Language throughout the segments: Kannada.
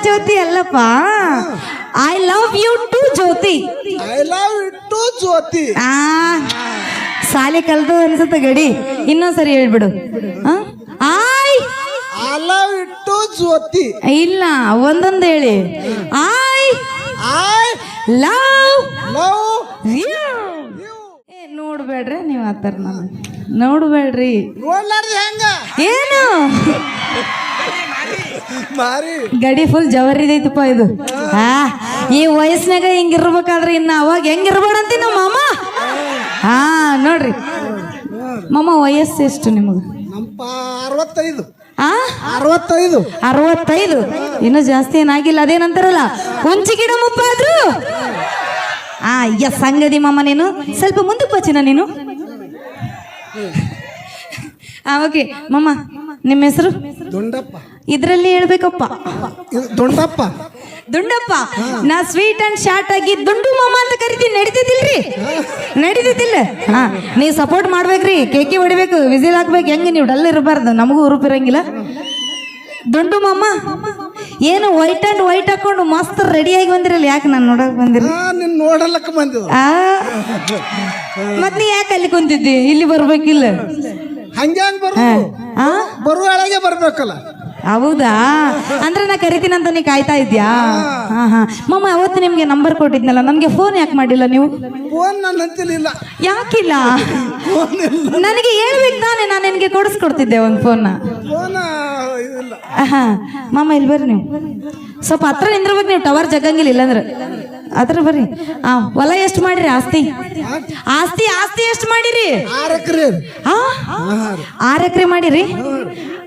ಜ್ಯೋತಿ ಅಲ್ಲಪ್ಪ, I love you to Jyoti. I love you to Jyoti. ಸಾಲೆ ಕಲ್ದು ಅನ್ಸುತ್ತೆ ಗಡಿ. ಇನ್ನೊಂದ್ಸರಿ ಹೇಳ್ಬಿಡು. I love you to Jyoti. ಇಲ್ಲ, ಒಂದೊಂದು ಹೇಳಿ. I love you. ನೋಡ್ಬೇಡ್ರಿ ನೀವು ಆತರ, ನಾನು ನೋಡ್ಬೇಡ್ರಿ. ನೋಡ್ಲಾರ್ದು ಹೆಂಗ ಏನು ಮಾರಿ ಗಡಿ ಫುಲ್ ಜವರಿದೈತಪ್ಪ ಇದು. ಈ ವಯಸ್ಸಿನಾಗ ಹಿಂಗಿರ್ಬೇಕಾದ್ರೆ ಇನ್ನು ಅವಾಗ ಹೆಂಗಿರ್ಬೇಡಂತಿ ನಮ್ಮ ಮಾಮ. ನೋಡ್ರಿ ಮಾಮ, ವಯಸ್ಸು ಎಷ್ಟು ನಿಮಗೆ? ನಮ್ಮ 65. 65. 65. ಇನ್ನೂ ಜಾಸ್ತಿ ಏನಾಗಿಲ್ಲ. ಅದೇನಂತಾರಲ್ಲ, ಕುಂಚಿ ಗಿಡ ಮುಪ್ಪಾದ್ರು. ಸಂಗದಿ ಮಾಮ, ನೀನು ಸ್ವಲ್ಪ ಮುಂದಕ್ಕೆ ಬಚ್ಚಿನ ನೀನು. ಓಕೆ ಮಾಮ, ನಿಮ್ಮ ಹೆಸರು? ದುಂಡಪ್ಪ. ಇದ್ರಲ್ಲಿ ಹೇಳ್ಬೇಕಪ್ಪ. ದುಂಡಪ್ಪ. ದುಂಡಪ್ಪ. ನಾ ಸ್ವೀಟ್ ಅಂಡ್ ಶಾರ್ಟ್ ಆಗಿ ದುಂಡು ಮಾಮ ಅಂತ ಕರಿತೀನಿ. ನಡೀತಿದ್ದಿಲ್ರಿ? ನಡೀತಿದ್ದಿಲ್ಲ. ನೀವು ಸಪೋರ್ಟ್ ಮಾಡ್ಬೇಕ್ರಿ, ಕೇಕಿ ಹೊಡಿಬೇಕು, ವಿಸಿಲ್ ಹಾಕ್ಬೇಕು. ಹೆಂಗೆ ನೀವು ಡಲ್ ಇರಬಾರ್ದು, ನಮಗೂ ಉರುಪಿರಂಗಿಲ್ಲ. ದುಂಡು ಮಾಮ, ಏನು ವೈಟ್ ಅಂಡ್ ವೈಟ್ ಹಾಕೊಂಡು ಮಸ್ತ್ ರೆಡಿಯಾಗಿ ಬಂದಿರಲ್ಲ. ಯಾಕೆ ನಾನು ನೋಡಕ್ ಬಂದಿರ? ನಿನ್ನ ನೋಡಲಕ್ಕ ಬಂದಿದ್ದು. ಮತ್ ನೀ ಯಾಕೆ ಅಲ್ಲಿ ಕುಂತಿದ್ದಿ? ಇಲ್ಲಿ ಬರ್ಬೇಕಿಲ್ಲ? ಹಂಗೆ ಬರುವಾಳಗೆ ಬರ್ಬೇಕಲ್ಲ. ಹೌದಾ? ಅಂದ್ರೆ ನಾ ಕರಿತೀನಂತ ನೀ ಕಾಯ್ತಾ ಇದ್ಯಾ? ಮಾಮ, ಅವತ್ತು ನಿಮ್ಗೆ ನಂಬರ್ ಕೊಟ್ಟಿದ್ನಲ್ಲ, ನನ್ಗೆ ಫೋನ್ ಯಾಕೆ ಮಾಡಿಲ್ಲ ನೀವು? ಫೋನ್ ನನ್ನ ಹಂತಲಿಲ್ಲ. ಯಾಕಿಲ್ಲ? ನನಗೆ ಹೇಳ್ಬೇಕು ತಾನೆ, ನಾನು ನಿನ್ಗೆ ಕೊಡಿಸ್ಕೊಡ್ತಿದ್ದೆ ಒಂದು ಫೋನ್ನ. ಮಾಮ ಇಲ್ಲಿ ಬರ್ರಿ, ನೀವು ಸ್ವಲ್ಪ ಹತ್ರ ನಿಂದ್ರಬೇಕು. ನೀವು ಟವರ್ ಜಗಂಗಿಲ್ಲ, ಇಲ್ಲಾಂದ್ರೆ ಹತ್ರ ಬರ್ರಿ. ಹೊಲ ಎಷ್ಟು ಮಾಡಿರಿ? ಆಸ್ತಿ ಎಷ್ಟು ಮಾಡಿರಿ? 6 ಎಕರೆ. 6 ಎಕರೆ ಮಾಡಿರಿ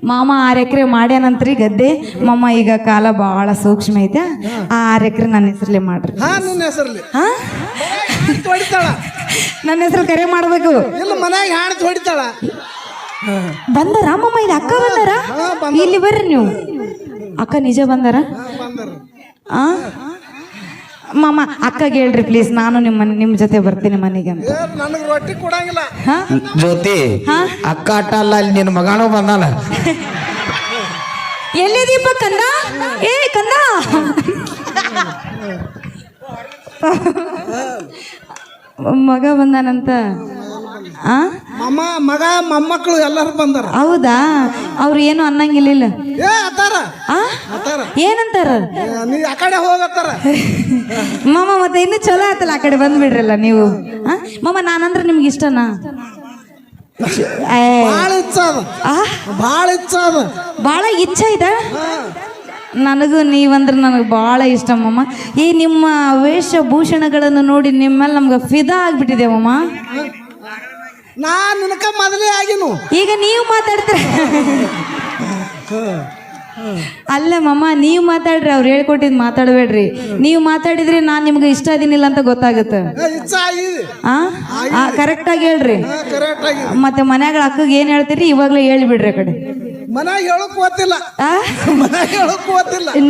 ಮಾಮ? 6 ಎಕರೆ ಮಾಡ್ಯಾನಂತ್ರಿ ಗದ್ದೆ ಮಾಮ. ಈಗ ಕಾಲ ಬಹಳ ಸೂಕ್ಷ್ಮ ಐತೆ. 6 ಎಕರೆ ನನ್ನ ಹೆಸರಲ್ಲೇ ಮಾಡ್ರಿ. ನನ್ನ ಹೆಸರಲ್ಲಿ ನನ್ನ ಹೆಸರು ಕರೆ ಮಾಡ್ಬೇಕು. ಇಲ್ಲ, ಮನ್ಯಾಗ ಹಾಡು ಹೊಡಿತಾಳ. ಬಂದಾರ ಮಾಮ? ಇಲ್ಲಿ ಅಕ್ಕ ಬಂದಾರ? ಇಲ್ಲಿ ಬರ್ರಿ ನೀವು. ಅಕ್ಕ ನಿಜ ಬಂದಾರ? ಮಾಮ, ಅಕ್ಕಗೆ ಹೇಳ್ರಿ ಪ್ಲೀಸ್, ನಾನು ನಿಮ್ಮ ಜೊತೆ ಬರ್ತೀನಿ ಮನೆಗೆ ಅಂತ. ನನಗೆ ರೊಟ್ಟಿ ಕೊಡಂಗಿಲ್ಲ. ಜ್ಯೋತಿ, ಅಕ್ಕ ಅಟ್ಟ ಅಲ್ಲ, ಅಲ್ಲಿ ನಿನ್ನ ಮಗನೂ ಬಂದಾನ. ಎಲ್ಲಿದೀಪ ಕಂದ? ಏ ಕಂದ, ಮಗ ಬಂದಾನಂತ. ಮಗ ಮೊಮ್ಮಕ್ಕಳು ಎಲ್ಲರೂ ಬಂದಾರ. ಹೌದಾ? ಅವ್ರು ಏನು ಅನ್ನಂಗಿಲ್ಲ. ಏನಂತಾರ? ನೀ ಆ ಕಡೆ ಹೋಗತ್ತಾರ ಮಾಮ. ಮತ್ತೆ ಇನ್ನು ಚಲೋ ಆತಲ್ಲ, ಆ ಕಡೆ ಬಂದ್ಬಿಡ್ರಲ್ಲ ನೀವು. ಮಾಮ, ನಾನಂದ್ರೆ ನಿಮ್ಗೆ ಇಷ್ಟನಾ? ಭಾಳ ಇಚ್ಛೆ ಇದೆ ನನಗೂ. ನೀವಂದ್ರೆ ನನಗೆ ಭಾಳ ಇಷ್ಟ ಮಾಮ. ಈ ನಿಮ್ಮ ವೇಷಭೂಷಣಗಳನ್ನು ನೋಡಿ ನಿಮ್ಮೇಲೆ ನಮ್ಗೆ ಫಿದಾ ಆಗ್ಬಿಟ್ಟಿದೆ ಮಾಮ. ನಾನು ನಿನಕ ಮೊದಲೇ ಆಗಿನು. ಈಗ ನೀವು ಮಾತಾಡ್ತೀರ. ಅಲ್ಲ ಮಾಮ, ನೀವು ಮಾತಾಡ್ರಿ, ಅವ್ರು ಹೇಳ್ಕೊಟ್ಟಿದ್ ಮಾತಾಡ್ಬೇಡ್ರಿ. ನೀವು ಮಾತಾಡಿದ್ರೆ ನಾನು ನಿಮ್ಗೆ ಇಷ್ಟ ಅದೀನಿಲ್ಲ ಅಂತ ಗೊತ್ತಾಗುತ್ತೆ. ಕರೆಕ್ಟ್ ಆಗಿ ಹೇಳ್ರಿ. ಮತ್ತೆ ಮನ್ಯಾಗ ಅಕ್ಕಗೆ ಏನ್ ಹೇಳ್ತೀರಿ ಇವಾಗ್ಲೇ ಹೇಳ್ಬಿಡ್ರಿ. ಆ ಕಡೆ ಮನ್ಯಾಗ ಹೇಳಕ್ ಗೊತ್ತಿಲ್ಲ.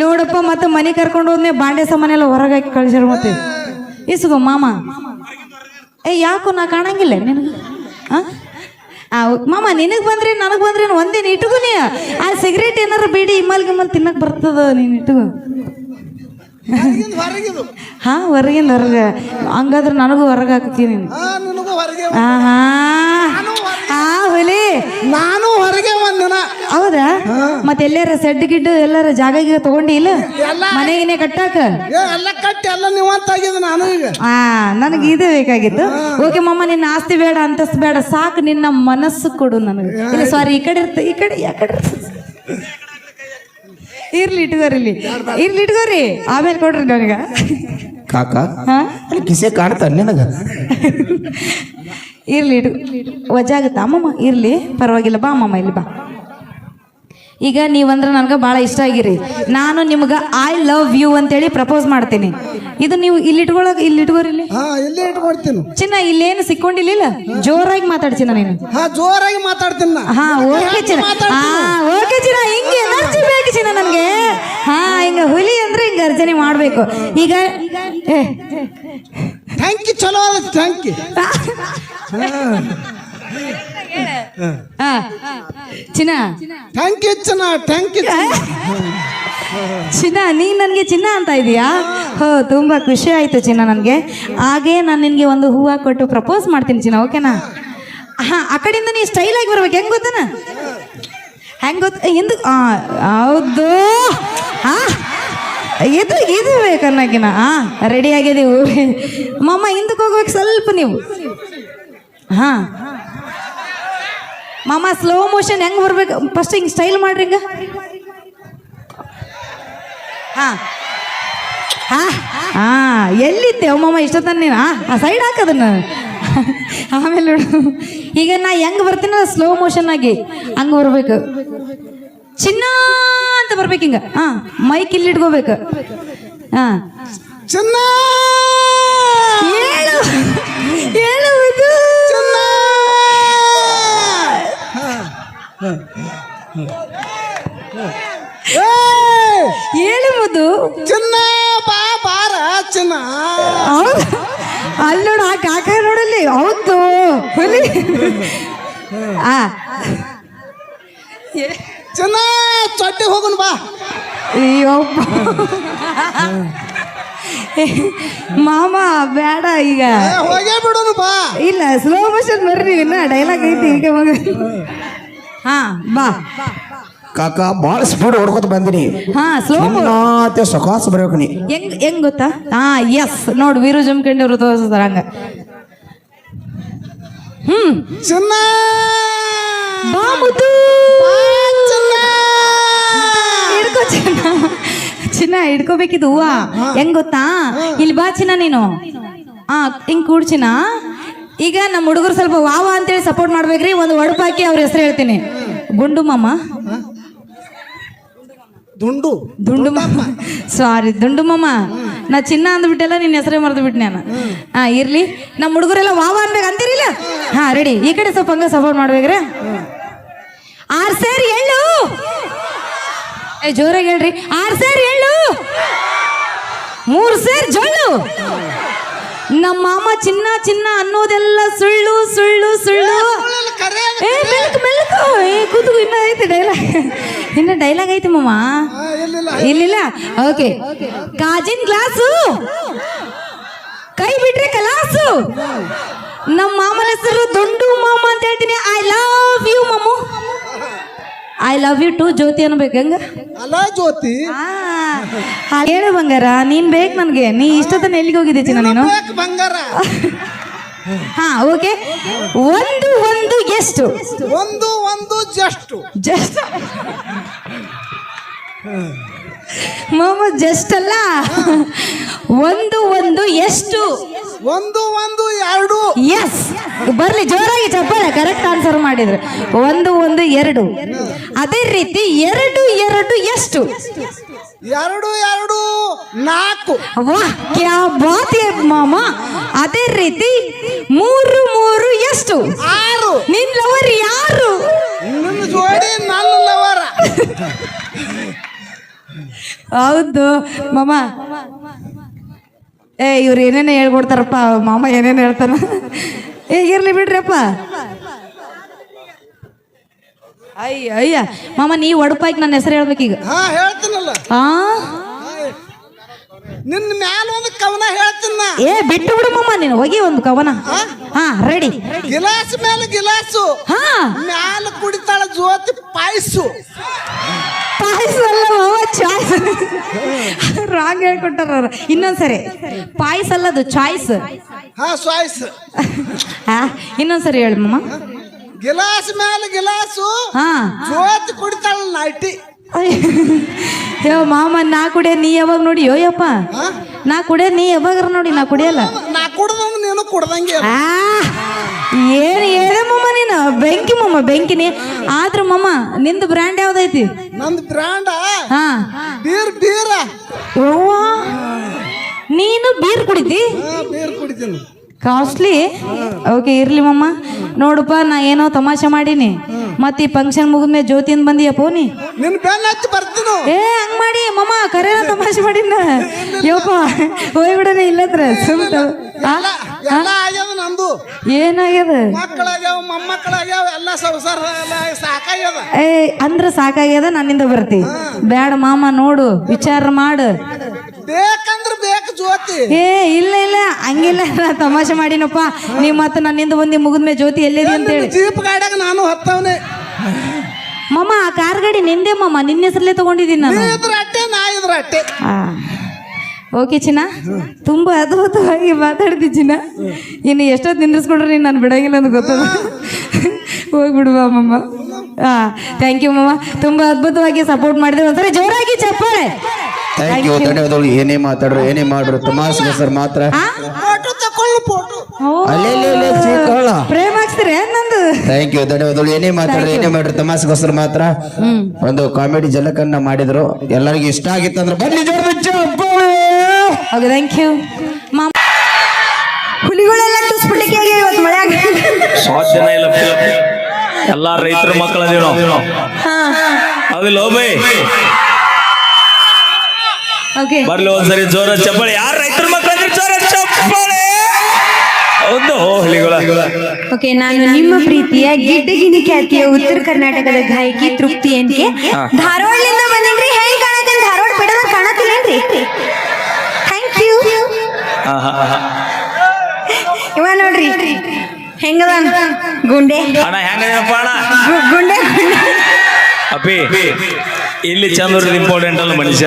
ನೋಡಪ್ಪ, ಮತ್ತೆ ಮನೆ ಕರ್ಕೊಂಡು ಹೋದ್ನೆ ಬಾಂಡೆ ಸಾಮಾನೆಲ್ಲ ಹೊರಗೆ ಹಾಕಿ ಕಳ್ಸಿರ್. ಮತ್ತೆ ಇಸ್ಕೋ ಮಾಮ. ಯಾಕೋ ನಾ ಕಾಣಂಗಿಲ್ಲ ನಿನಗೆ? ಮಾಮ, ನಿನಗೆ ಬಂದ್ರೆ ನನಗೆ ಬಂದ್ರೆ ಒಂದೇನು ಇಟ್ಕೋ. ನೀ ಆ ಸಿಗರೇಟ್ ಏನಾರು ಬೇಡಿ ಇಮ್ಮಲ್ ಗಿಮ್ಮಲ್ ತಿನ್ನಕ್ ಬರ್ತದ, ನೀನು ಇಟ್ಕೋ. ಹೊರಗಿಂದ ಹೊರಗೆ. ಹಂಗಾದ್ರೆ ನನಗೂ ಹೊರಗೆ ಹಾಕ್ತೀನಿ. ಹುಲಿ, ನಾನು ಹೊರಗೆ ಒಂದಿನ. ಹೌದಾ? ಮತ್ತೆ ಎಲ್ಲಾರ ಸೆಡ್ ಗಿಡ್ಡು ಎಲ್ಲಾರ ಜಾಗ ತಗೊಂಡಿ ಇಲ್ಲ? ಮನೆಗಿನೇ ಕಟ್ಟಾಕ ಎಲ್ಲ ಕಟ್ಟಿ ಎಲ್ಲ ನೀವಂತಾಗಿದೆ. ನಾನು ಈಗ ನನಗೆ ಇದು ಬೇಕಾಗಿತ್ತು. ಓಕೆ ಮಾಮ, ನಿನ್ನ ಆಸ್ತಿ ಬೇಡ, ಅಂತಸ್ತು ಬೇಡ, ಸಾಕು ನಿನ್ನ ಮನಸ್ಸು ಕೊಡು ನನಗೆ. ಇಲ್ಲ ಸಾರಿ, ಈ ಕಡೆ ಇರ್ತ, ಈ ಕಡೆ ಯಾಕಡೆ ಇರ್ಲಿ, ಇಟ್ಕೋರಿ, ಆಮೇಲೆ ಕೊಡ್ರಿ ನನಗ. ಕಾಕ ಕಿಸೆ ಕಾಣ್ತಾನ ನಿನಗ? ಇರ್ಲಿ, ವಜಾಗುತ್ತಾ ಅಮ್ಮಮ್ಮ? ಇರ್ಲಿ, ಪರವಾಗಿಲ್ಲ. ಬಾ ಅಮ್ಮಮ್ಮ, ಇಲ್ಲಿ ಬಾ. ಈಗ ನೀವಂದ್ರೆ ನನಗೆ ಭಾಳ ಇಷ್ಟ ಆಗಿರಿ. ನಾನು ನಿಮ್ಗೆ ಐ ಲವ್ ಯು ಅಂತೇಳಿ ಪ್ರಪೋಸ್ ಮಾಡ್ತೀನಿ. ಇದು ನೀವು ಇಲ್ಲಿ ಇಟ್ಕೋರಿ. ಚಿನ್ನ, ಇಲ್ಲೇನು ಸಿಕ್ಕೊಂಡಿಲ್ಲ? ಜೋರಾಗಿ ಮಾತಾಡ್ ಚಿನ್ನ, ನೀನು. ಜೋರಾಗಿ ಮಾತಾಡ್ತೀನಿ. ಓಕೆ ಚಿನ್ನ. ಓಕೆ ಚಿನ್ನ, ಹಿಂಗೆ ಎನರ್ಜಿ ಬೇಕು ಚಿನ್ನ ನನಗೆ. ಹಿಂಗ ಹುಲಿ ಅಂದ್ರೆ ಹಿಂಗ ಅರ್ಜನೆ ಮಾಡ್ಬೇಕು. ಈಗ ಥ್ಯಾಂಕ್ ಯು, ಚಲೋ. Thank you. ಹಾ ಚಿನ್ನ ಥ್ಯಾಂಕ್ ಯು ಚಿನ್ನ, ಥ್ಯಾಂಕ್ ಯು ಚಿನ್ನ ನೀನ್ ನನಗೆ ಚಿನ್ನ ಅಂತ ಇದೀಯಾ? ಹೋ ತುಂಬಾ ಖುಷಿ ಆಯ್ತು ಚಿನ್ನ ನನಗೆ. ಹಾಗೆ ನಾನು ನಿನಗೆ ಒಂದು ಹೂವು ಕೊಟ್ಟು ಪ್ರಪೋಸ್ ಮಾಡ್ತೀನಿ ಚಿನ್ನ, ಓಕೆನಾ? ಹಾ, ಆ ಕಡೆಯಿಂದ ನೀ ಸ್ಟೈಲ್ ಆಗಿ ಬರ್ಬೇಕು. ಹೆಂಗ್ ಗೊತ್ತನ? ಹೆಂಗ್ ಗೊತ್ತ ಎಂದು ಹೌದು. ಹಾ ಇದು ಇದು ಬೇಕನ್ನಕಿನ. ರೆಡಿ ಆಗಿದೀವು ಮಾಮ. ಹಿಂದಕ್ಕೆ ಹೋಗ್ಬೇಕು ಸ್ವಲ್ಪ ನೀವು. ಹಾ ಮಾಮ ಸ್ಲೋ ಮೋಷನ್ ಹೆಂಗ್ ಬರ್ಬೇಕು? ಫಸ್ಟ್ ಹಿಂಗ್ ಸ್ಟೈಲ್ ಮಾಡ್ರಿ ಹಿಂಗ. ಹಾ ಹಾ ಹಾ ಎಲ್ಲಿತ್ತೆ ಮಾಮ ಇಷ್ಟೊತ್ತನ ನೀನು? ಆ ಸೈಡ್ ಹಾಕದನ್ನ ಆಮೇಲೆ ನೋಡು. ಈಗ ನಾ ಹೆಂಗ್ ಬರ್ತೀನ ಸ್ಲೋ ಮೋಷನ್ ಆಗಿ ಹಂಗ ಬರ್ಬೇಕು. ಚಿನ್ನ ಅಂತ ಬರ್ಬೇಕು ಹಿಂಗ. ಹಾ ಮೈಕ್ ಇಲ್ಲಿ ಇಟ್ಕೋಬೇಕು. ಹಾ ಚಿನ್ನ ಹೇಳು ಹೇಳುವುದು ಚಿನ್ನ. ಹೇಳುವುದು ಚಿನ್ನ ಬಾ ಬಾರ ಚಿನ್ನ. ಹೌದು ಅಲ್ಲಿ ನೋಡು, ಆ ಕಾಕ ನೋಡಲ್ಲಿ. ಹೌದು ಹುಲಿ. ಆ ಚಿನ್ನ ಚೊಟ್ಟಿ ಹೋಗುನ್ ಬಾ. ಅಯ್ಯಪ್ಪ ಮಾಮ ಬೇಡ ಈಗ. ಹೋಗೇ ಬಿಡೋನು ಬಾ. ಇಲ್ಲ ಸ್ಲೋ ಮೋಷನ್ ಬರ್ರಿ, ಇನ್ನ ಡೈಲಾಗ್ ಐತಿ ಈಗ ಮಗ. ಹಾ ಬಾ ಕಾಕ ಭಾಳ ಸ್ಪೀಡ್ ಹೊಡ್ಕೊತ ಬಂದಿನಿ. ಹಾ ಸ್ಲೋ ಸೊಕಾಸ್ ಬರ್ಬೇಕು ನೀ. ಹೆಂಗ್ ಹೆಂಗ್ ಗೊತ್ತಾ? ಹಾ ಎಸ್ ನೋಡು, ವೀರು ಜಮಖಂಡಿ ಅವರು ತೋರಿಸ್ತಾರ ಹಂಗ. ಚಿನ್ನ ಬಾ ಮುದ್ದು. ಚಿನ್ನ ಹಿಡ್ಕೋ ಚಿನ್ನ. ಚಿನ್ನ ಹಿಡ್ಕೋಬೇಕಿದು ಹೂವ. ಹೆಂಗ್ ಗೊತ್ತಾ? ಇಲ್ಲಿ ಬಾ ಚಿನ್ನ ನೀನು. ಹಿಂಗ್ ಕೂಡ್ ಚಿನ್ನ. ಈಗ ನಮ್ಮ ಹುಡುಗರು ಸ್ವಲ್ಪ ವಾವ ಅಂತೇಳಿ ಸಪೋರ್ಟ್ ಮಾಡ್ಬೇಕ್ರಿ. ಒಂದು ಒಡಪು ಹಾಕಿ ಅವ್ರ ಹೆಸರು ಹೇಳ್ತೀನಿ. ಗುಂಡು ಮಾಮ. ದುಂಡು ದುಂಡು ಮಾಮ. ಸಾರಿ ದುಂಡು ಮಾಮ. ನಾ ಚಿನ್ನ ಅಂದ್ಬಿಟ್ಟೆಲ್ಲ ನಿನ್ನ ಹೆಸರೇ ಮರೆದು ಬಿಟ್ಟು ನಾನು. ಇರ್ಲಿ, ನಮ್ಮ ಹುಡುಗರೆಲ್ಲ ವಾವ ಅನ್ಬೇಕು ಅಂತೀರಿಲ್ಲ? ಹಾ ರೆಡಿ. ಈ ಕಡೆ ಸ್ವಲ್ಪ ಹಂಗ ಸಪೋರ್ಟ್ ಮಾಡ್ಬೇಕ್ರಿ. 6 ಸೇರ್ ಎಳ್ಳು. ಜೋರಾಗಿ ಹೇಳ್ರಿ. 6 ಸೇರ್ ಎಳ್ಳು, 3 ಸೇರ್ ಜೊಳ್ಳು. ನಮ್ಮ ಮಾಮ ಚಿನ್ನ ಚಿನ್ನ ಅನ್ನೋದೆಲ್ಲ ಸುಳ್ಳು ಸುಳ್ಳು ಸುಳ್ಳು. ಏ ಮೆಲ್ಕು ಮೆಲ್ಕು. ಏ ಕೂತು ಇನ್ನ ಐತಿ ಡೈಲಾಗ್. ಇನ್ನ ಡೈಲಾಗ್ ಐತಿ ಮಾಮ. ಇಲ್ಲಿಲ್ಲ. ಓಕೆ. ಕಾಜಿನ ಗ್ಲಾಸು ಕೈ ಬಿಟ್ರೆ ಕಲಾಸು. ನಮ್ಮ ಮಾಮನ ಹೆಸರು ದುಂಡು ಮಾಮ ಅಂತ ಹೇಳ್ತೀನಿ. ಐ ಲವ್ ಯು ಮಾಮು. I love you to Jyoti ಅನ್ಬೇಕು. ಹೆಂಗ ಅಲ್ಲ ಜ್ಯೋತಿ? ಹೇಳು ಬಂಗಾರ, ನೀನ್ ಬೇಕು ನನ್ಗೆ. ನೀ ಇಷ್ಟೊತ್ತನ ಎಲ್ಲಿಗೆ ಹೋಗಿದ್ದೆ ಚಿನ್ನ ನೀನು? ಬಂಗಾರ. ಹಾ ಓಕೆ. ಒಂದು ಒಂದು ಎಷ್ಟು? ಒಂದು ಒಂದು ಜಸ್ಟ್. ಜಸ್ಟ್ ಮಾಮ ಜಸ್ಟ್ ಅಲ್ಲ. ಒಂದು ಒಂದು ಎಷ್ಟು? ಒಂದು ಒಂದು ಎರಡು. ಎಸ್ ಬರ್ಲಿ ಜೋರಾಗಿ ಚಪ್ಪಾಳೆ. ಕರೆಕ್ಟ್ ಆನ್ಸರ್ ಮಾಡಿದ್ರು. ಒಂದು ಒಂದು ಎರಡು. ಅದೇ ರೀತಿ 2 2 ಎಷ್ಟು? 2 2 4. ವಾಹ್ ಕ್ಯಾ ಬಾತ್ ಹೈ ಮಾಮ. ಅದೇ ರೀತಿ 3 3 ಎಷ್ಟು? 6. ನಿನ್ ಲವರ್ ಯಾರು? ನಿನ್ನ ಜೋಡಿ ನನ್ನ ಲವರ. ಹೌದು ಮಾಮ. ಇವ್ರು ಏನೇನು ಹೇಳ್ಕೊಡ್ತಾರಪ್ಪ. ಮಾಮ ಏನೇನು ಹೇಳ್ತಾನ. ಇರ್ಲಿ ಬಿಡ್ರಪ್ಪ. ಅಯ್ಯ ಅಯ್ಯ ಮಾಮ, ನೀವು ಒಡಪಾಯ್ಕೆ ನನ್ನ ಹೆಸರು ಹೇಳ್ಬೇಕೀಗ. ಹಾ ಹೇಳ್ತೀನಲ್ಲ. ನಿನ್ನ ಮ್ಯಾಲ ಒಂದು ಕವನ ಹೇಳ್ತೀನ. ಬಿಟ್ಟು ಬಿಡು ಮಾಮ, ನೀನು ಹೋಗಿ ಒಂದು ಕವನ. ಹಾ ರೆಡಿ. ಗಿಲಾಸ್ ಮೇಲೆ ಗಿಲಾಸು. ಹಾ ಮ್ಯಾಲ ಕುಡಿತಾಳ ಜ್ಯೋತಿ ಪಾಯಸು. ಪಾಯಸ ಅಲ್ಲ ಮಾವ, ಚಾಯ್ಸ್. ರಾಂಗ್ ಹೇಳ್ಕೊಟ್ಟಾರ ಅವ್ರು. ಇನ್ನೊಂದ್ಸರಿ. ಪಾಯಸ ಅಲ್ಲದು ಚಾಯ್ಸ್. ಹಾ ಸಾಯ್ಸ್. ಇನ್ನೊಂದ್ಸರಿ ಹೇಳಿ ಮಾಮ. ಗಿಲಾಸ್ ಮೇಲೆ ಗಿಲಾಸು. ಹಾ ಜ್ಯೋತಿ ಕುಡಿತಾಳ ನೈಟಿ. ಯೋ ಮಾಮ, ನಾ ಕುಡಿಯ ನೀ ಯಾವಾಗ ನೋಡಿ? ಯೋಯಪ್ಪ ನಾ ಕುಡಿಯ ನೀ ಯಾವಾಗ ನೋಡಿ? ನಾ ಕುಡಿಯಲ್ಲ. ನಾ ಕುಡ್ದಂಗ ನೀನು ಕುಡ್ದಂಗೆ. ಏನು ಹೇಳ ಮಾಮ ನೀನು? ಬೆಂಕಿ ಮಾಮ ಬೆಂಕಿನಿ. ಆದ್ರೂ ಮಾಮ ನಿಂದು ಬ್ರ್ಯಾಂಡ್ ಯಾವ್ದೈತಿ? ನಂದು ಬ್ರ್ಯಾಂಡ ಹಾ ಬೀರ್. ಬೀರ. ನೀನು ಬೀರ್ ಕುಡಿತಿ? ಬೀರ್ ಕುಡಿತೀನಿ. ಕಾಸ್ಟ್ಲಿ. ಓಕೆ ಇರ್ಲಿ ಮಮ್ಮ. ನೋಡಪ್ಪ, ನಾ ಏನೋ ತಮಾಷೆ ಮಾಡೀನಿ. ಮತ್ತೆ ಈ ಫಂಕ್ಷನ್ ಮುಗಿದ್ಮೇಲೆ ಜ್ಯೋತಿಯಿಂದ ಬಂದಿಯಪ್ಪ ನೀ. ನಿನ್ ಬೆನ್ನ ಹತ್ತಿ ಬರ್ತೀನು. ಹಂಗ್ ಮಾಡಿ ಮಮ್ಮ, ಕರೆನ ತಮಾಷೆ ಮಾಡಿನ. ಯಪ್ಪ ಹೋಗ್ಬಿಡನೆ ಇಲ್ಲತ್ರ ಸುಮ್ತ. ಎಲ್ಲ ಆಗ್ಯಾವ ನಂದು ಏನಾಗ್ಯದ ಮಕ್ಕಳಾಗ್ಯಾವ ಮೊಮ್ಮಕ್ಕಳಾಗ್ಯಾವ ಎಲ್ಲ ಸಂಸಾರ ಎಲ್ಲ ಸಾಕಾಗ್ಯದ ಏ ಅಂದ್ರ ಸಾಕಾಗ್ಯದ ನನ್ನಿಂದ ಬರ್ತಿ ಬ್ಯಾಡ ಮಾಮ ನೋಡು ವಿಚಾರ ಮಾಡು ಬೇಕಂದ್ರ ಬೇಕು ಜ್ಯೋತಿ ಏ ಇಲ್ಲ ಇಲ್ಲ ಹಂಗಿಲ್ಲ ನಾ ತಮಾಷೆ ಮಾಡಿನಪ್ಪ ನೀವ್ ಮತ್ತೆ ನನ್ನಿಂದ ಬಂದಿ ಮುಗಿದ್ಮೇ ಜ್ಯೋತಿ ಎಲ್ಲಿದೆ ಅಂತ ಹೇಳಿ ಜೀಪ್ ಗಾಡ್ಯಾಗ ನಾನು ಹತ್ತವನೆ ಮಾಮ ಆ ಕಾರ್ ಗಾಡಿ ನಿಂದೆ ಮಾಮ ನಿನ್ನ ಹೆಸರಲ್ಲೇ ತಗೊಂಡಿದ್ದೀನಿ ನಾನು ಇದ್ರ ಅಟ್ಟೆ ನಾ ಇದ್ರ ಅಟ್ಟೆ ಓಕೆ ಚಿನ್ನ ತುಂಬ ಅದ್ಭುತವಾಗಿ ಮಾತಾಡ್ತಿ ಚಿನ್ನ ಇನ್ನು ಎಷ್ಟೊತ್ತು ನಿಂದ್ರಿಸ್ಕೊಂಡ್ರೆ ನೀನು ನಾನು ಬಿಡಂಗಿಲ್ಲ ಅಂತ ಗೊತ್ತದ ಹೋಗ್ಬಿಡುವ ಮಮ್ಮ ಥ್ಯಾಂಕ್ ಯು ಮಮ್ಮ ತುಂಬ ಅದ್ಭುತವಾಗಿ ಸಪೋರ್ಟ್ ಮಾಡಿದ್ರೆ ಒಂದ್ಸರಿ ಜೋರಾಗಿ ಚಪ್ಪಾಳೆ ಥ್ಯಾಂಕ್ ಯು ಧನ್ಯವಾದಗಳು. ಏನೇ ಮಾತಾಡ್ರು ಏನೇ ಮಾಡ್ರು ತಮಾಷೆಗೋಸ್ಕರ ಮಾತ್ರ ಫೋಟೋ ತಕೊಳ್ಳು ಫೋಟೋ ಅಲ್ಲೇ ಚೀಕಳ ಪ್ರೇಮ ಹಾಕ್ಸ್ತೀರಿ ನಂದು ಥ್ಯಾಂಕ್ ಯು ಧನ್ಯವಾದಗಳು. ಏನೇ ಮಾತಾಡ್ರು ಏನೇ ಮಾಡ್ರು ತಮಾಷೆಗೋಸ್ಕರ ಮಾತ್ರ ಒಂದು ಕಾಮಿಡಿ ಜಲಕನ್ನ ಮಾಡಿದ್ರು. ಎಲ್ಲರಿಗೂ ಇಷ್ಟ ಆಗಿತ್ತಂದ್ರೆ ಬನ್ನಿ ಜೋರದ ಚಪ್ಪಾಳೆ. ಓಕೆ ಥ್ಯಾಂಕ್ ಯು ಮಾಮ ಹುಲಿಗಳೆಲ್ಲ ಟುಸ್ಬಿಡ್ಲಿಕ್ಕೆ ಇವತ್ತು ಮಳೆ ಸಾಧ್ಯನೇ ಇಲ್ಲ ಎಲ್ಲ ರೈತರ ಮಕ್ಕಳದೇನೋ ಅದಿಲ್ಲ ಬೈ ಓಕೆ ಬರ್ಲಿ ಒಂದ್ಸರಿ ಜೋರ ಚಪ್ಪಾಳೆ. ಯಾರು ರೈತರ ಮಕ್ಕಳಂದ್ರೆ ಜೋರ ಚಪ್ಪಾಳೆ. ಹೌದು ಹುಲಿಗಳ ಓಕೆ ನಾನು ನಿಮ್ಮ ಪ್ರೀತಿಯ ಗಿಡ್ಡಗಿನಿ ಖ್ಯಾತಿಯ ಉತ್ತರ ಕರ್ನಾಟಕದ ಗಾಯಕಿ ತೃಪ್ತಿ ಎನ್ಕೆ ಧಾರವಾಡದಿಂದ ಬಂದಿನ್ರಿ. ಹೆಂಗ್ ಕಾಣತ್ತೇನ್ ಧಾರವಾಡ ಬಿಡದ ಕಾಣತಿಲ್ಲೇನ್ರಿ? Thank you. ಇವ ನೋಡ್ರಿ ಹೆಂಗದ ಗುಂಡೆ ಅಣ್ಣ ಹೆಂಗದೇನಪ್ಪ ಅಣ್ಣ ಗುಂಡೆ ಅಪ್ಪಿ ಇಲ್ಲಿ ಚಂದ ಇರೋದು ಇಂಪಾರ್ಟೆಂಟ್ ಅಲ್ಲ ಮನುಷ್ಯ.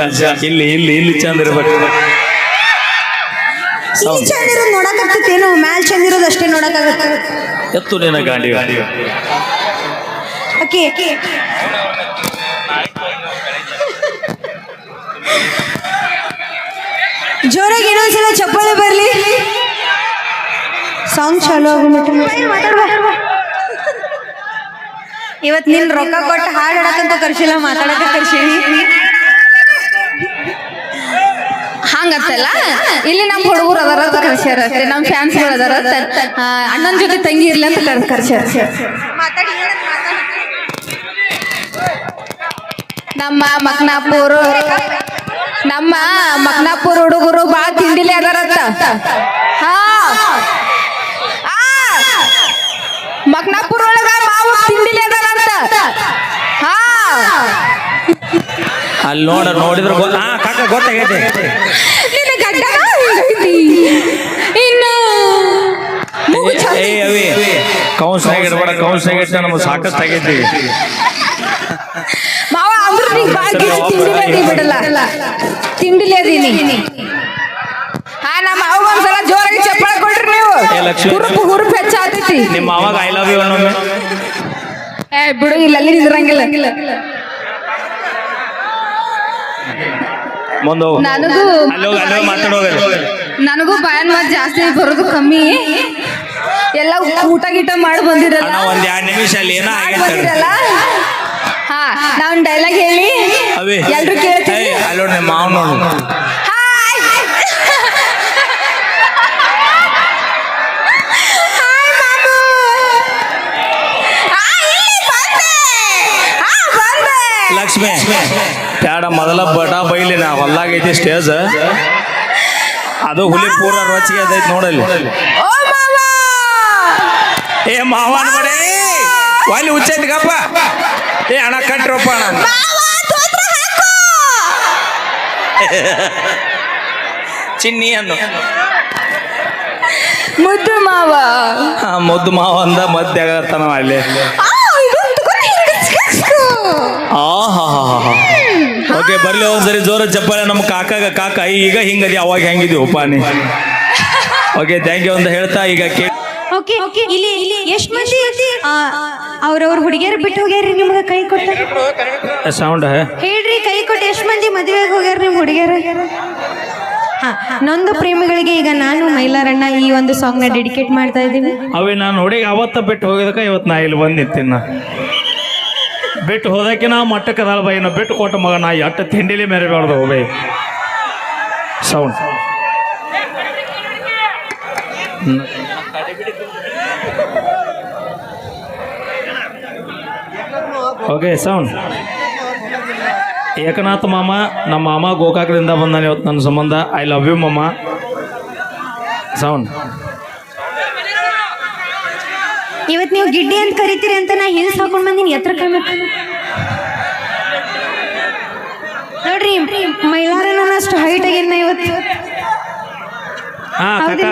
ಇಲ್ಲಿ ಇಲ್ಲಿ ಇಲ್ಲಿ ಚಂದ ಇರ್ಬೇಕು. ಇಲ್ಲಿ ಚಂದ ಇರೋದು ನೋಡಕ್ಕಾಗ್ತೇನೋ ಮ್ಯಾಲ್ ಚಂದ ಇರೋದು ಅಷ್ಟೇ ನೋಡಕ್ಕಾಗತ್ತ. ಎತ್ತು ನಿನ್ನ ಗಾಡಿ ಓಕೆ ಜೋರಾಗಿ ಇನ್ನೊಂದ್ಸಲ ಚಪ್ಪಾಳೆ ಬರ್ಲಿ. ಸಾಂಗ್ ಚಾಲು ಇವತ್ತು ನಿನ್ ರೊಕ್ಕ ಕೊಟ್ಟು ಹಾಡು ಹಾಡಕ್ಕಂತ ಕರ್ಸಿಲ್ಲ, ಮಾತಾಡಕ ಕರ್ಸೀನಿ. ಹಂಗತ್ತಲ್ಲ ಇಲ್ಲಿ ನಮ್ಮ ಹುಡುಗರು ಅದಾರ ಅಂತ ಕರ್ಸ್ಯಾರ ಅಷ್ಟೇ, ನಮ್ಮ ಫ್ಯಾನ್ಸ್ಗಳು ಅದಾರ ಅಣ್ಣನ ಜೊತೆ ತಂಗಿ ಇರ್ಲಿ ಅಂತ ಕರ್ಸ್ಯಾರ. ನಮ್ಮ ಮಕ್ನಾಪುರ ಹುಡುಗರು ಬಾಳ ತಿಂಡಿಲಿ ಅದಾರಂತ. ಮಕ್ನಾಪುರ ಒಳಗ ಮಾವು ತಿಂಡಿಲಿ ಅದಾರಂತ. ಅಲ್ಲಿ ನೋಡಿದ್ರೆ ಕಾಕ ಗೊತ್ತಾಗೈತೆ. ಕೌನ್ಸ್ನಾಗ ಇಡಬೇಡ, ಕೌನ್ಸ್ನಾಗ ಇಟ್ಟ ನಮ್ಗೆ ಸಾಕಷ್ಟು ಆಗೈತಿ. ಮಾವ ಅಂದ್ರು ನೀ ತಿಂಡಿಲಿ ಬಿಡಲ್ಲ, ತಿಂಡಿಲಿ ಅದೀನಿ. ನಮ್ಮ ಮಾವ ಒಂದ್ಸಲ ಜೋರಾಗಿ ಚಪ್ಪಾಳೆ ಕೊಡ್ರಿ ನೀವು. ಹುರುಪು ಹೆಚ್ಚಾತೈತಿ. ನಿಮ್ಮ ಅವಾಗ ಐ ಲವ್ ಯು ಅನ್ನೊಮ್ಮೆ ಬಿಡು, ಇಲ್ಲ ಅಲ್ಲಿ ನಿಂದ್ರಂಗಿಲ್ಲ. ನನಗೂ ಬಾಯನ್ ಮಾತು ಜಾಸ್ತಿ ಬರೋದು ಕಮ್ಮಿ. ಎಲ್ಲ ಊಟ ಗೀಟ ಮಾಡಿ ಬಂದಿರಲ್ಲ. ಒಂದ್ 2 ನಿಮಿಷ ಅಲ್ಲಿ ಏನೋ ಬಂದಿರಲ್ಲ. ನಾವ್ ಡೈಲಾಗ್ ಹೇಳಿ ಎಲ್ರು ಕೇಳ್ತೀವಿ. ಅಲ್ಲೋಡ್ ನಿಮ್ಮ ಮಾವ್ ನೋಡು. ಲಕ್ಷ್ಮಿ ಪ್ಯಾಡ ಮೊದಲ ಬಟ ಬೈಲಿ ನಾ ಹೊಲ್ಲಾಗೈತಿ ಸ್ಟೇಜ್. ಅದು ಹುಲಿ ಪೂರ ರೋಚಿಗೆ ಅದೈತಿ ನೋಡಲ್ಲಿ. ಏ ಮಾವನ್ ಬಡೇ ಒಲ್ಲಿ ಹುಚ್ಚೈತಿ ಗಪ್ಪ. ಏ ಅಣ್ಣ ಕಟ್ರಪ್ಪ ಅಣ್ಣ. ಚಿನ್ನಿ ಅನ್ನು ಮುದ್ದು ಮಾವ. ಮುದ್ದು ಮಾವ ಅಂದ ಮಧ್ಯ ಆಗತ್ತಾನ ಅಲ್ಲಿ. ಓಕೆ ಬರ್ಲಿ ಒಂದ್ಸರಿ ಜೋರ ಚಪ್ಪಾಳೆ ನಮ್ಮ ಕಾಕ ಈಗ ಹಿಂಗದಿ ಅವಾಗ ಹೆಂಗಿದ್ವಿ ಉಪಾನಿ. ಓಕೆ ಥ್ಯಾಂಕ್ ಯು ಅಂತ ಹೇಳ್ತಾ ಈಗ ಓಕೆ ಇಲ್ಲಿ ಎಷ್ಟು ಮಂದಿ ಅವ್ರವ್ರ ಹುಡುಗಿಯರು ಬಿಟ್ಟು ಹೋಗ್ಯಾರ್ರಿ ನಿಮ್ಗೆ ಕೈ ಕೊಟ್ಟ ಸೌಂಡ್ ಹೇಳ್ರಿ. ಕೈ ಕೊಟ್ಟು ಎಷ್ಟು ಮಂದಿ ಮದುವೆಗೆ ಹೋಗ್ಯಾರ ನಿಮ್ ಹುಡುಗಿಯರು? ನೊಂದು ಪ್ರೇಮಿಗಳಿಗೆ ಈಗ ನಾನು ಮೈಲಾರಣ್ಣ ಈ ಒಂದು ಸಾಂಗ್ ನ ಡೆಡಿಕೇಟ್ ಮಾಡ್ತಾ ಇದ್ದೀವಿ. ಅವೇ ನಾನು ಹುಡುಗಿ ಅವತ್ತ ಬಿಟ್ಟು ಹೋಗಿದಕ್ಕ ಇವತ್ತು ನಾ ಇಲ್ಲಿ ಬಂದು ನಿಂತಿನ. ಬಿಟ್ಟು ಹೋದಕ್ಕೆ ನಾ ಮಟ್ಟಕ್ಕೆ ಅದಾಳ ಬೈ. ನಾ ಬಿಟ್ಟು ಕೊಟ್ಟ ಮಗ ನಾ ಎಟ್ಟ ತಿಂಡಿಲಿ ಮೆರಬೇಡ್ದು ಬೈ. Sound okay sound. ಏಕನಾಥ್ ಮಾಮ, ನಮ್ಮ ಮಾಮ ಗೋಕಾಕದಿಂದ ಬಂದಾನೆ ಇವತ್ತು ನನ್ನ ಸಂಬಂಧ. ಐ ಲವ್ ಯು ಮಾಮ. ಸೌಂಡ್ ಇವತ್ ನೀವು ಗಿಡ್ಡಿ ಅಂತ ಕರಿತೀರಿ ಅಂತ ನಾ ಹಿಲ್ಸ್ ಹಾಕೊಂಡ್ ಬಂದಿನಿ ಎತ್ತರ ಕಾಣ್ಬೇಕು ನೋಡ್ರಿ ಮೈಲಾರ ನಾನು ಅಷ್ಟು ಹೈಟ್ ಆಗಿದ್ನ ಇವತ್ತು ಹಾ ಕಾಕ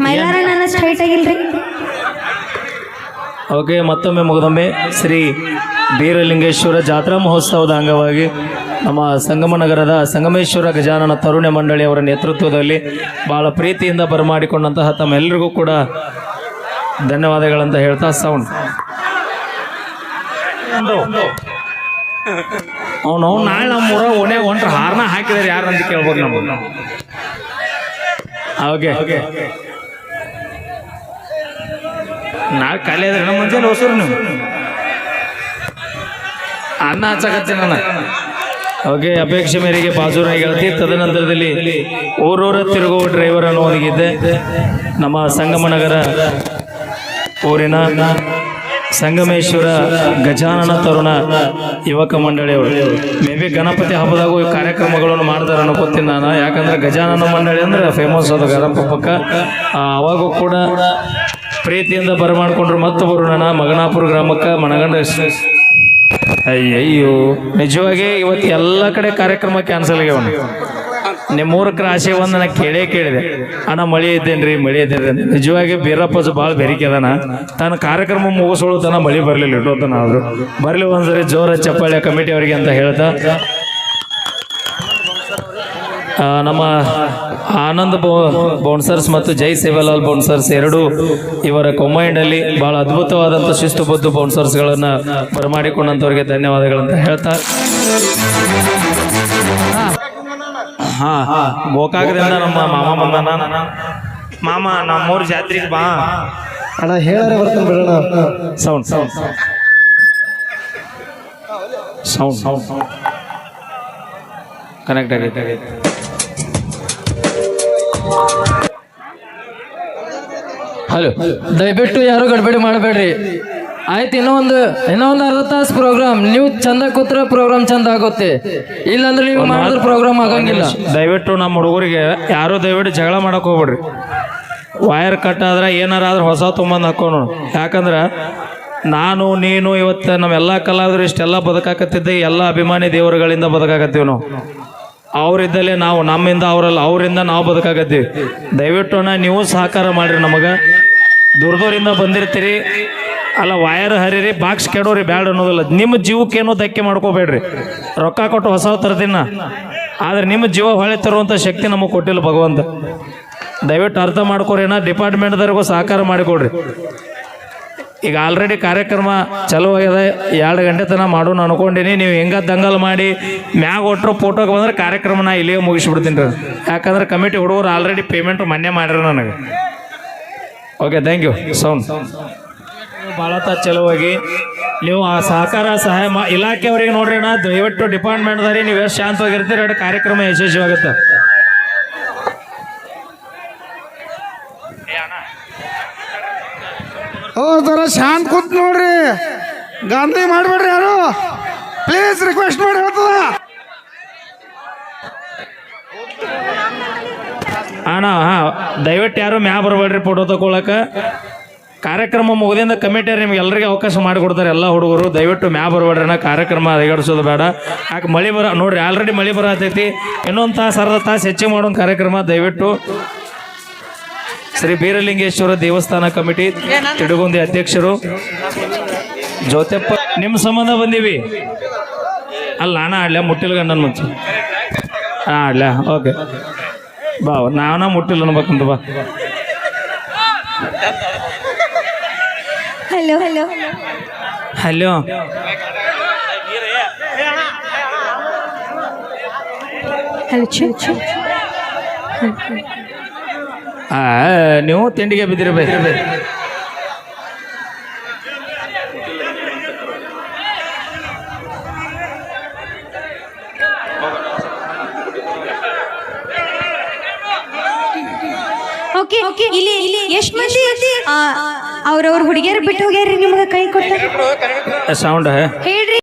ಮೈಲಾರ ನಾನು ಅಷ್ಟು ಹೈಟ್ ಆಗಿಲ್ರಿ ಓಕೆ ಮತ್ತೊಮ್ಮೆ ಮುಗಿದೊಮ್ಮೆ ಶ್ರೀ ಬೀರಲಿಂಗೇಶ್ವರ ಜಾತ್ರಾ ಮಹೋತ್ಸವದ ಅಂಗವಾಗಿ ನಮ್ಮ ಸಂಗಮನಗರದ ಸಂಗಮೇಶ್ವರ ಗಜಾನನ ತರುಣ ಮಂಡಳಿಯವರ ನೇತೃತ್ವದಲ್ಲಿ ಬಹಳ ಪ್ರೀತಿಯಿಂದ ಬರಮಾಡಿಕೊಂಡಂತಹ ತಮ್ಮೆಲ್ಲರಿಗೂ ಕೂಡ ಧನ್ಯವಾದಗಳಂತ ಹೇಳ್ತಾ ಸೌಂಡ್ ಅವನು ನಾಳೆ ನಮ್ಮೂರ ಓಣ್ಯಾಗ ಹೊಂಟ್ರ ಹಾರನ ಹಾಕಿದಾರೆ ಯಾರಂತ ಕೇಳ್ಬೋದು ನಮ್ಗೆ ಓಕೆ ನಾಳೆ ಖಾಲಿ ಆದ್ರೆ ನಮ್ಮ ಮುಂಜಾನೆ ಹೊಸರು ನೀವು ಅನ್ನ ಹಚ್ಚಕತ್ತೀನಿ ನಾನು ಓಕೆ ಅಪೇಕ್ಷೆ ಮೇರೆಗೆ ಬಾಜೂರಾಗಿ ಹೇಳ್ತಿ ತದನಂತರದಲ್ಲಿ ಊರೂರ ತಿರುಗುವ ಡ್ರೈವರ್ ಅನ್ನು ಒದಗಿದ್ದೆ ನಮ್ಮ ಸಂಗಮನಗರ ಊರಿನ ಸಂಗಮೇಶ್ವರ ಗಜಾನನ ತರುಣ ಯುವಕ ಮಂಡಳಿಯವರು ಮೇ ಬಿ ಗಣಪತಿ ಹಬ್ಬದಾಗೂ ಈ ಕಾರ್ಯಕ್ರಮಗಳನ್ನು ಮಾಡ್ತಾರೆ ಅನ್ಕೋತೀನಿ ನಾನು ಯಾಕಂದ್ರೆ ಗಜಾನನ ಮಂಡಳಿ ಅಂದ್ರೆ ಫೇಮಸ್ ಅದು ಗಣಪ ಪಕ್ಕ ಅವಾಗೂ ಕೂಡ ಪ್ರೀತಿಯಿಂದ ಬರಮಾಡ್ಕೊಂಡ್ರು ಮತ್ತೊಬ್ಬರು ನನ್ನ ಮಗನಾಪುರ ಗ್ರಾಮಕ್ಕೆ ಮನಗಂಡ ಅಯ್ಯಯ್ಯೋ ನಿಜವಾಗಿ ಇವತ್ತು ಎಲ್ಲ ಕಡೆ ಕಾರ್ಯಕ್ರಮ ಕ್ಯಾನ್ಸಲ್ ಆಗ್ಯಾವ ನಿಮ್ಮೂರಕ್ಕೆ ರಾಶಿ ಒಂದು ನಾನು ಕೇಳಿದೆ ಅಣ್ಣ ಮಳೆ ಇದ್ದೇನ್ರಿ ಮಳೆ ಇದ್ದೇನೆ ನಿಜವಾಗಿ ಬೀರಪ್ಪಜ್ ಭಾಳ ಬೆರಿಕೆ ಅದಾನ ತನ್ನ ಕಾರ್ಯಕ್ರಮ ಮುಗಿಸೋಳು ತನ ಮಳೆ ಬರಲಿಲ್ಲ ಇಟ್ಟೋತನ ಆದ್ರು ಬರಲಿ ಒಂದ್ಸರಿ ಜೋರ ಚಪ್ಪಾಳೆ ಕಮಿಟಿ ಅವರಿಗೆ ಅಂತ ಹೇಳ್ತಾ ನಮ್ಮ ಆನಂದ್ ಬೌನ್ಸರ್ಸ್ ಮತ್ತು ಜೈ ಸೇವಾಲಾಲ್ ಬೌನ್ಸರ್ಸ್ ಎರಡೂ ಇವರ ಕಂಬೈಂಡಲ್ಲಿ ಬಹಳ ಅದ್ಭುತವಾದಂಥ ಶಿಸ್ತುಬದ್ಧ ಬೌನ್ಸರ್ಸ್ಗಳನ್ನು ಬರಮಾಡಿಕೊಂಡಂಥವ್ರಿಗೆ ಧನ್ಯವಾದಗಳಂತ ಹೇಳ್ತಾ ಗೋಕಾಕದಿಂದ ನಮ್ಮ ಮಾಮ ಬಂದಾನ ಮಾಮ ನಮ್ಮೂರು ಜಾತ್ರೆಗೆ ಬಾ ಅಣ್ಣ ಹೇಳಾರೆ ಬರ್ತಾನೆ ಬಿಡೋಣ sound sound sound sound connect ಆಗೈತೆ ಹಲೋ ದಯವಿಟ್ಟು ಯಾರು ಗಡ್ಬಡಿ ಮಾಡಬೇಡ್ರಿ ಆಯ್ತು ಇನ್ನೊಂದು ಅರ್ಧ ತಾಸು ಪ್ರೋಗ್ರಾಮ್ ನೀವು ಚಂದ ಕೂತ್ರ ಪ್ರೋಗ್ರಾಮ್ ಚಂದ ಆಗುತ್ತೆ ಇಲ್ಲಾಂದ್ರೆ ನೀವು ಮಾಡಿದ್ರೆ ಪ್ರೋಗ್ರಾಮ್ ಆಗಂಗಿಲ್ಲ ದಯವಿಟ್ಟು ನಮ್ಮ ಹುಡುಗರಿಗೆ ಯಾರು ದಯವಿಟ್ಟು ಜಗಳ ಮಾಡಕ್ ಹೋಗ್ಬೇಡ್ರಿ ವೈರ್ ಕಟ್ ಆದ್ರೆ ಏನಾರ ಆದ್ರೆ ಹೊಸ ತೊಂಬಂದು ಹಾಕೋಣ ಯಾಕಂದ್ರೆ ನಾನು ನೀನು ಇವತ್ತು ನಮ್ಮೆಲ್ಲ ಕಲಾವಿದರು ಇಷ್ಟೆಲ್ಲ ಬದುಕಾಕತ್ತಿದ್ದೆ ಎಲ್ಲ ಅಭಿಮಾನಿ ದೇವರುಗಳಿಂದ ಬದುಕಾಕತ್ತೀವಿ ನಾವು ಅವರಿದ್ದಲೇ ನಾವು ನಮ್ಮಿಂದ ಅವರಲ್ಲ ಅವರಿಂದ ನಾವು ಬದುಕಾಕತ್ತೀವಿ ದಯವಿಟ್ಟು ನೀವು ಸಹಕಾರ ಮಾಡಿರಿ ನಮಗೆ ದೂರದೂರಿಂದ ಬಂದಿರ್ತೀರಿ ಅಲ್ಲ ವಯರ್ ಹರಿರಿ ಬಾಕ್ಸ್ ಕೆಡೋರಿ ಬ್ಯಾಡ ಅನ್ನೋದಿಲ್ಲ ನಿಮ್ಮ ಜೀವಕ್ಕೇನೋ ಧಕ್ಕೆ ಮಾಡ್ಕೋಬೇಡ್ರಿ ರೊಕ್ಕ ಕೊಟ್ಟು ಹೊಸ ತರ್ತೀನ ಆದರೆ ನಿಮ್ಮ ಜೀವ ಹೊಳೆ ತರುವಂಥ ಶಕ್ತಿ ನಮಗೆ ಕೊಟ್ಟಿಲ್ಲ ಭಗವಂತ ದಯವಿಟ್ಟು ಅರ್ಥ ಮಾಡ್ಕೊರಿ ಡಿಪಾರ್ಟ್ಮೆಂಟ್ದವ್ರಿಗೂ ಸಹಕಾರ ಮಾಡಿಕೊಡ್ರಿ ಈಗ ಆಲ್ರೆಡಿ ಕಾರ್ಯಕ್ರಮ ಚಲೋ ಆಗ್ಯದ 2 ಗಂಟೆ ತನಕ ಮಾಡೋಣ ಅನ್ಕೊಂಡಿನಿ ನೀವು ಹೆಂಗ ದಂಗಲ್ ಮಾಡಿ ಮ್ಯಾಗ ಒಟ್ಟರು ಫೋಟೋಗೆ ಬಂದ್ರೆ ಕಾರ್ಯಕ್ರಮ ನಾ ಇಲ್ಲಿಗೆ ಮುಗಿಸ್ಬಿಡ್ತೀನಿ ರೀ ಯಾಕಂದ್ರೆ ಕಮಿಟಿ ಹುಡುಗರು ಆಲ್ರೆಡಿ ಪೇಮೆಂಟ್ ಮೊನ್ನೆ ಮಾಡ್ಯಾರ ನನಗೆ ಓಕೆ ಥ್ಯಾಂಕ್ ಯು ಸೌಂಡ್ ಭಾಳ ಚಲೋವಾಗಿ ನೀವು ಆ ಸಹಕಾರ ಸಹಾಯ ಇಲಾಖೆಯವರಿಗೆ ನೋಡ್ರಿ ಅಣ್ಣ ದಯವಿಟ್ಟು ಡಿಪಾರ್ಟ್ಮೆಂಟ್ದಾರಿ ನೀವು ಎಷ್ಟು ಶಾಂತವಾಗಿರ್ತೀರಿ ಎರಡು ಕಾರ್ಯಕ್ರಮ ಯಶಸ್ವಿಯಾಗುತ್ತೆ ಓ ಜರ ಶಾಂತ ಕೂತ್ ನೋಡ್ರಿ ಗಾಂಧಿ ಮಾಡ್ಬೇಡ್ರಿ ಯಾರು ಪ್ಲೀಸ್ ರಿಕ್ವೆಸ್ಟ್ ಮಾಡಿ ಹೇಳ್ತದ ಅಣ್ಣ ದಯವಿಟ್ಟು ಯಾರು ಮ್ಯಾ ಬರಬೇಡ್ರಿ ಫೋಟೋ ತಗೊಳಕ ಕಾರ್ಯಕ್ರಮ ಮುಗಿದಿಂದ ಕಮಿಟಿಯವ್ರು ನಿಮ್ಗೆ ಎಲ್ಲರಿಗೆ ಅವಕಾಶ ಮಾಡಿಕೊಡ್ತಾರೆ ಎಲ್ಲ ಹುಡುಗರು ದಯವಿಟ್ಟು ಮ್ಯಾ ಬರಬೇಡ್ರಿ ಅಣ್ಣ ಕಾರ್ಯಕ್ರಮ ಅಧಿಗಡಿಸೋದು ಬೇಡ ಯಾಕೆ ಮಳೆ ನೋಡ್ರಿ ಆಲ್ರೆಡಿ ಮಳೆ ಬರತೈತಿ ಇನ್ನೊಂದು ತಾಸು ಅರ್ಧ ತಾಸು ಹೆಚ್ಚಿಗೆ ಮಾಡೋಣ ಕಾರ್ಯಕ್ರಮ ದಯವಿಟ್ಟು ಶ್ರೀ ಬೀರಲಿಂಗೇಶ್ವರ ದೇವಸ್ಥಾನ ಕಮಿಟಿ ತಿಡುಗುಂದಿ ಅಧ್ಯಕ್ಷರು ಜ್ಯೋತಿಪ್ಪ ನಿಮ್ಮ ಸಂಬಂಧ ಬಂದೀವಿ ಅಲ್ಲ ನಾನ ಆಡ್ಲ ಮುಟ್ಟಿಲ್ಲ ಗಂಡನ ಮುಂಚೆ ಆಡ್ಲ ಓಕೆ ಬಾ ನಾವನ ಮುಟ್ಟಿಲ್ಲ ಅನ್ಬೇಕಂತ ಬಾ ಹಲೋ ಹಲೋ ಹಲೋ ಹಲೋ ನೀವು ತಿಂಡಿಗೆ ಬಿದ್ದಿರಬೇಕು ಓಕೆ ಇಲ್ಲಿ ಎಷ್ಟು ಮಂದಿ ಅವ್ರವ್ರ ಹುಡುಗಿಯರು ಬಿಟ್ಟು ಹೋಗ್ಯಾರಿ ನಿಮ್ಗೆ ಕೈ ಕೊಟ್ಟ ಸೌಂಡ್ ಹೇಳ್ರಿ